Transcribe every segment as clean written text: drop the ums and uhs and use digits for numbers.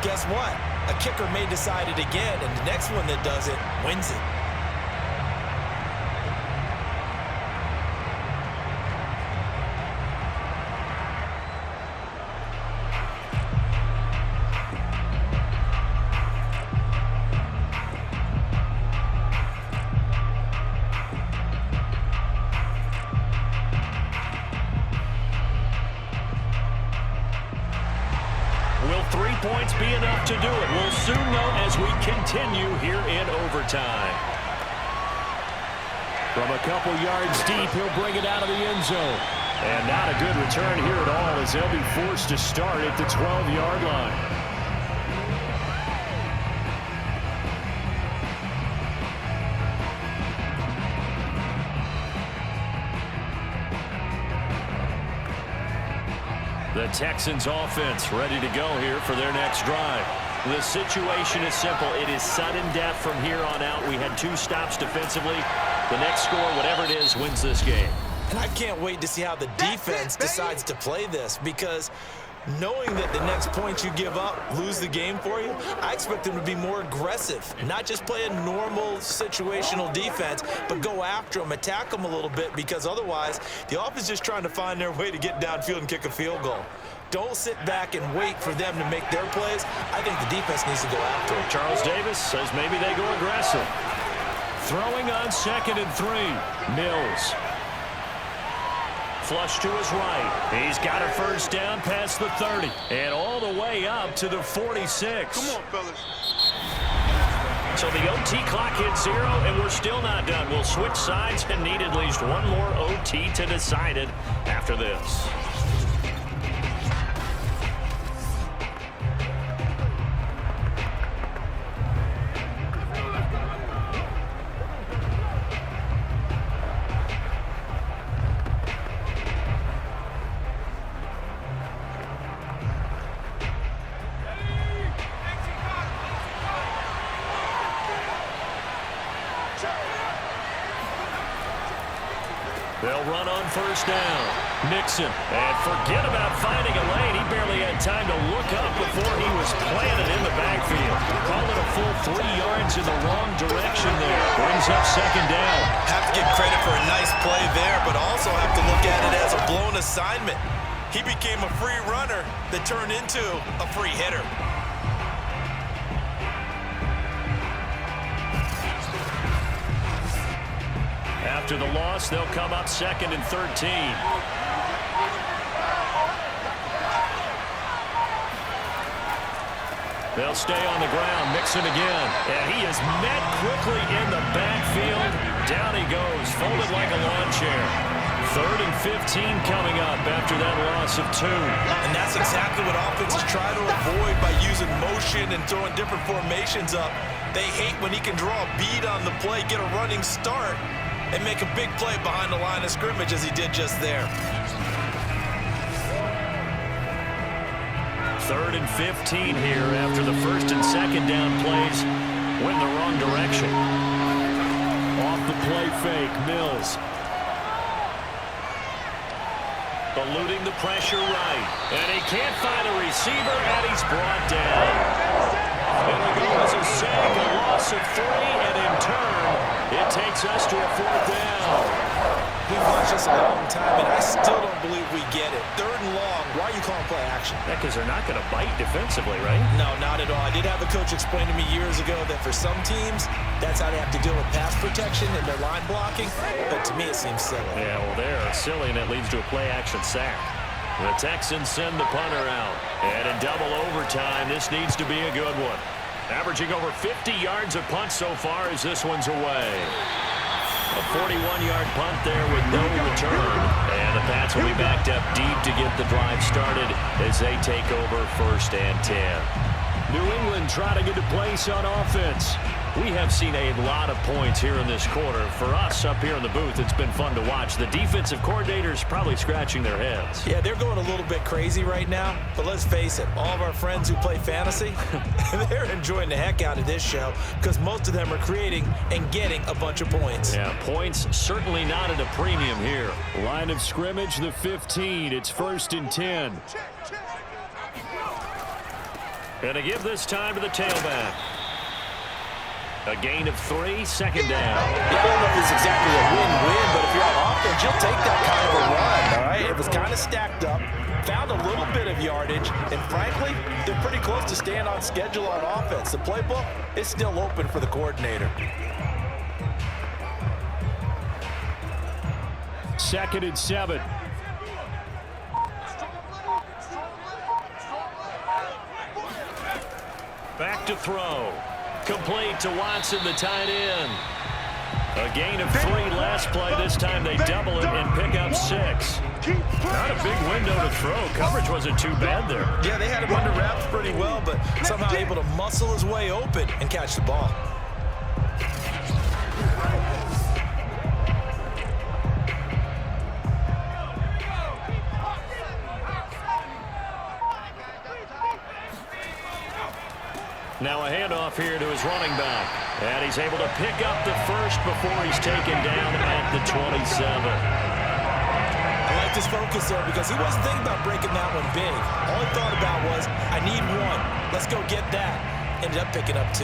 guess what? A kicker may decide it again, and the next one that does it wins it. Will 3 points be enough to do it? We'll soon know as we continue here in overtime. From a couple yards deep, he'll bring it out of the end zone. And not a good return here at all as they'll be forced to start at the 12-yard line. The Texans offense ready to go here for their next drive. The situation is simple. It is sudden death from here on out. We had 2 stops defensively. The next score, whatever it is, wins this game. And I can't wait to see how the defense decides to play this, because knowing that the next point you give up lose the game for you, I expect them to be more aggressive, not just play a normal situational defense, but go after them, attack them a little bit, because otherwise the offense is just trying to find their way to get downfield and kick a field goal. Don't sit back and wait for them to make their plays. I think the defense needs to go after them. Charles Davis says maybe they go aggressive. Throwing on 2nd and 3. Mills. Flush to his right. He's got a first down past the 30. And all the way up to the 46. Come on, fellas. So the OT clock hits 0, and we're still not done. We'll switch sides and need at least one more OT to decide it after this. They'll run on first down. Mixon. And forget about finding a lane. He barely had time to look up before he was planted in the backfield. Call it a full 3 yards in the wrong direction there. Brings up 2nd down. Have to give credit for a nice play there, but also have to look at it as a blown assignment. He became a free runner that turned into a free hitter. After the loss, they'll come up 2nd and 13. They'll stay on the ground. Mixon again. And he is met quickly in the backfield. Down he goes, folded like a lawn chair. 3rd and 15 coming up after that loss of 2. And that's exactly what offenses try to avoid by using motion and throwing different formations up. They hate when he can draw a bead on the play, get a running start, and make a big play behind the line of scrimmage as he did just there. 3rd and 15 here after the 1st and 2nd down plays went the wrong direction. Off the play fake, Mills. Eluding the pressure right. And he can't find a receiver, and he's brought down. And the goal is a sack, a loss of 3, and in turn, it takes us to a 4th down. We've watched this a long time, and I still don't believe we get it. 3rd and long, why are you calling play action? Yeah, because they're not going to bite defensively, right? No, not at all. I did have a coach explain to me years ago that for some teams, that's how they have to deal with pass protection and their line blocking. But to me, it seems silly. Yeah, well, they're silly, and it leads to a play-action sack. The Texans send the punter out. And in double overtime, this needs to be a good one. Averaging over 50 yards of punt so far as this one's away. A 41-yard punt there with no return. And the Pats will be backed up deep to get the drive started as they take over 1st and 10. New England trying to get a place on offense. We have seen a lot of points here in this quarter. For us up here in the booth, it's been fun to watch. The defensive coordinators probably scratching their heads. Yeah, they're going a little bit crazy right now. But let's face it, all of our friends who play fantasy, they're enjoying the heck out of this show because most of them are creating and getting a bunch of points. Yeah, points certainly not at a premium here. Line of scrimmage, the 15. It's 1st and 10. And to give this time to the tailback. A gain of 3, second down. Yeah, I don't know if it's exactly a win-win, but if you're on offense, you'll take that kind of a run, all right? It was kind of stacked up, found a little bit of yardage, and frankly, they're pretty close to staying on schedule on offense. The playbook is still open for the coordinator. 2nd and 7. Back to throw. Complete to Watson, the tight end. A gain of 3 last play. This time they double it and pick up 6. Not a big window to throw. Coverage wasn't too bad there. Yeah, they had him under wraps pretty well, but somehow able to muscle his way open and catch the ball. Now a handoff here to his running back. And he's able to pick up the first before he's taken down at the 27. I like this focus there because he wasn't thinking about breaking that one big. All he thought about was, I need 1. Let's go get that. Ended up picking up 2.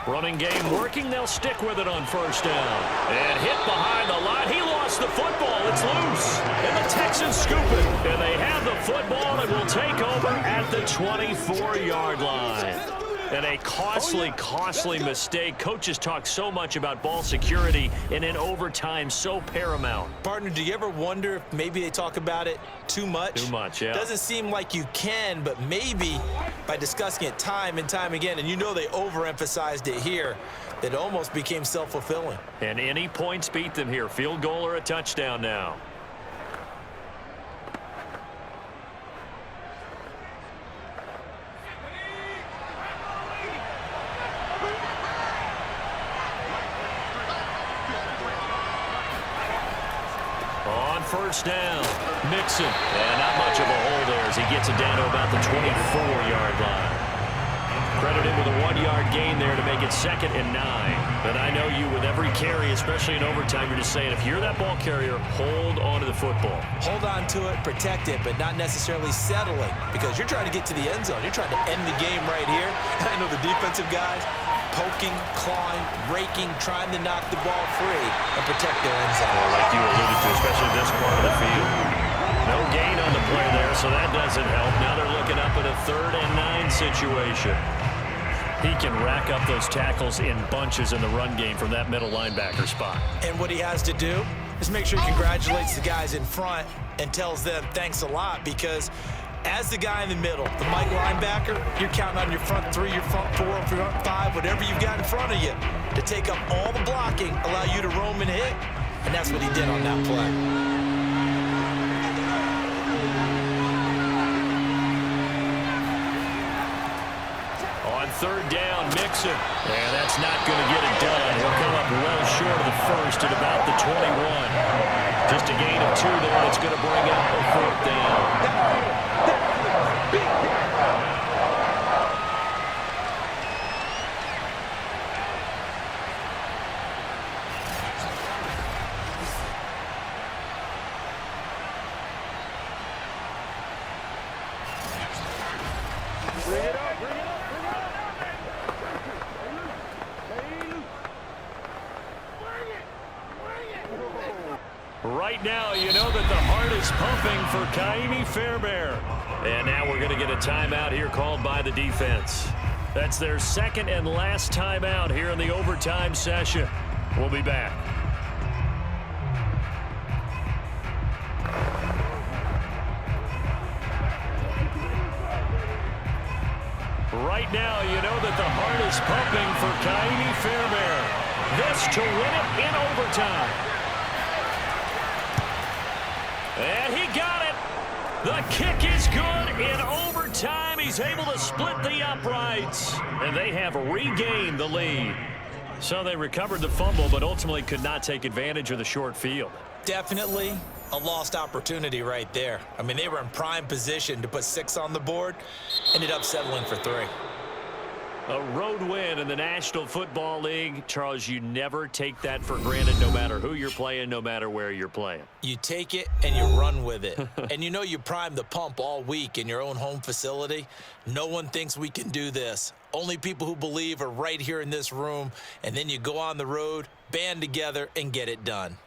Running game working. They'll stick with it on first down. And hit behind the line. He lost the football. It's loose. And the Texans scoop it. And they have the football and will take over at the 24-yard line. And a costly mistake. Coaches talk so much about ball security, and in overtime, so paramount. Partner, do you ever wonder if maybe they talk about it too much? Too much, yeah. Doesn't seem like you can, but maybe by discussing it time and time again, and you know they overemphasized it here, it almost became self-fulfilling. And any points beat them here. Field goal or a touchdown now. First down, Mixon, and not much of a hole there as he gets it down to about the 24-yard line. Credit him with a 1-yard gain there to make it 2nd and 9. But I know you with every carry, especially in overtime, you're just saying if you're that ball carrier, hold on to the football. Hold on to it, protect it, but not necessarily settling because you're trying to get to the end zone. You're trying to end the game right here. I know the defensive guys poking, clawing, raking, trying to knock the ball free and protect their end zone. Well, like you alluded to, especially this part of the field. No gain on the play there, so that doesn't help. Now they're looking up at a 3rd and 9 situation. He can rack up those tackles in bunches in the run game from that middle linebacker spot. And what he has to do is make sure he congratulates the guys in front and tells them thanks a lot because as the guy in the middle, the Mike linebacker, you're counting on your front 3, your front 4, your front 5, whatever you've got in front of you to take up all the blocking, allow you to roam and hit, and that's what he did on that play. On 3rd down, Mixon. And that's not going to get it done. He'll come up well short of the first at about the 21. Just a gain of 2 there. It's going to bring up a 4th down. Right now, you know that the heart is pumping for Kaimi Fairbairn. And now we're going to get a timeout here called by the defense. That's their 2nd and last timeout here in the overtime session. We'll be back. Right now, you know that the heart is pumping for Kaimi Fairbairn. This to win it in overtime. And he got it. The kick is good in overtime. He's able to split the uprights. And they have regained the lead. So they recovered the fumble, but ultimately could not take advantage of the short field. Definitely a lost opportunity right there. I mean, they were in prime position to put 6 on the board, ended up settling for 3. A road win in the National Football League. Charles, you never take that for granted, no matter who you're playing, no matter where you're playing. You take it and you run with it. And you know you prime the pump all week in your own home facility. No one thinks we can do this. Only people who believe are right here in this room. And then you go on the road, band together, and get it done.